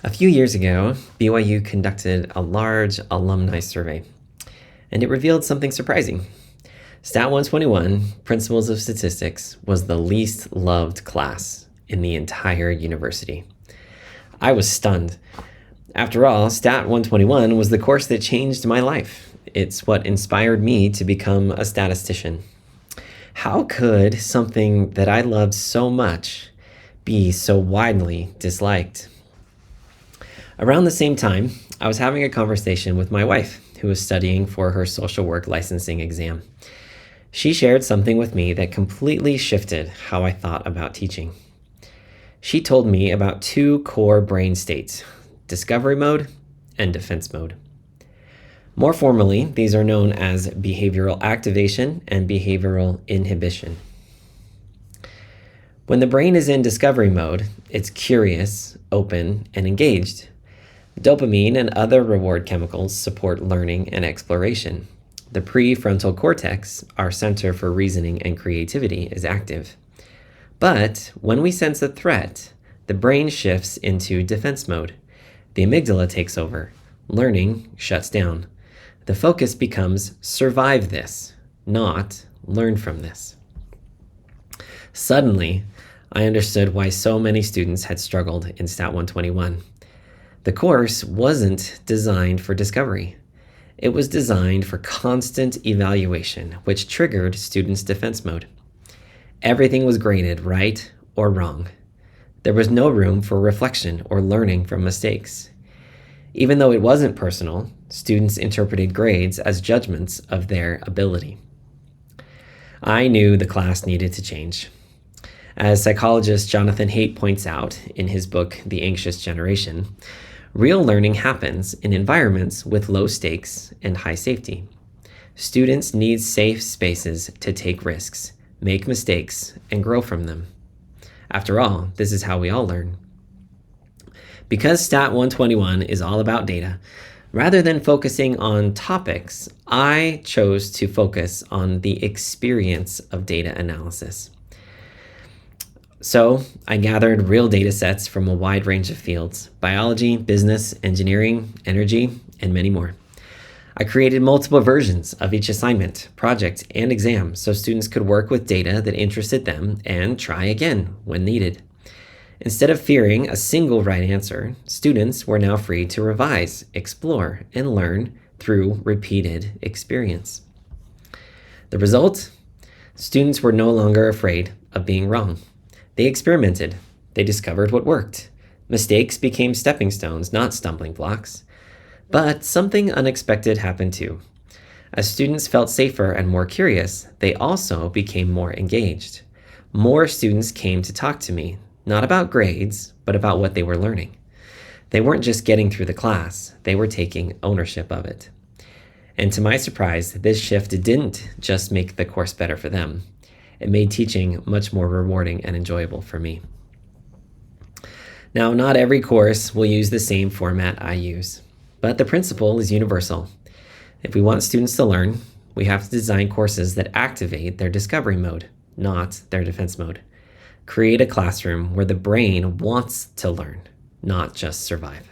A few years ago, BYU conducted a large alumni survey, and it revealed something surprising. Stat 121, Principles of Statistics, was the least loved class in the entire university. I was stunned. After all, Stat 121 was the course that changed my life. It's what inspired me to become a statistician. How could something that I loved so much be so widely disliked? Around the same time, I was having a conversation with my wife, who was studying for her social work licensing exam. She shared something with me that completely shifted how I thought about teaching. She told me about two core brain states, discovery mode and defense mode. More formally, these are known as behavioral activation and behavioral inhibition. When the brain is in discovery mode, it's curious, open, and engaged. Dopamine and other reward chemicals support learning and exploration. The prefrontal cortex, our center for reasoning and creativity, is active. But when we sense a threat, the brain shifts into defense mode. The amygdala takes over. Learning shuts down. The focus becomes survive this, not learn from this. Suddenly, I understood why so many students had struggled in Stat 121. The course wasn't designed for discovery. It was designed for constant evaluation, which triggered students' defense mode. Everything was graded right or wrong. There was no room for reflection or learning from mistakes. Even though it wasn't personal, students interpreted grades as judgments of their ability. I knew the class needed to change. As psychologist Jonathan Haidt points out in his book, The Anxious Generation, real learning happens in environments with low stakes and high safety. Students need safe spaces to take risks, make mistakes, and grow from them. After all, this is how we all learn. Because Stat 121 is all about data, rather than focusing on topics, I chose to focus on the experience of data analysis. So I gathered real data sets from a wide range of fields: biology, business, engineering, energy, and many more. I created multiple versions of each assignment, project, and exam so students could work with data that interested them and try again when needed. Instead of fearing a single right answer, students were now free to revise, explore, and learn through repeated experience. The result? Students were no longer afraid of being wrong. They experimented. They discovered what worked. Mistakes became stepping stones, not stumbling blocks. But something unexpected happened too. As students felt safer and more curious, they also became more engaged. More students came to talk to me, not about grades, but about what they were learning. They weren't just getting through the class, they were taking ownership of it. And to my surprise, this shift didn't just make the course better for them. It made teaching much more rewarding and enjoyable for me. Now, not every course will use the same format I use, but the principle is universal. If we want students to learn, we have to design courses that activate their discovery mode, not their defense mode. Create a classroom where the brain wants to learn, not just survive.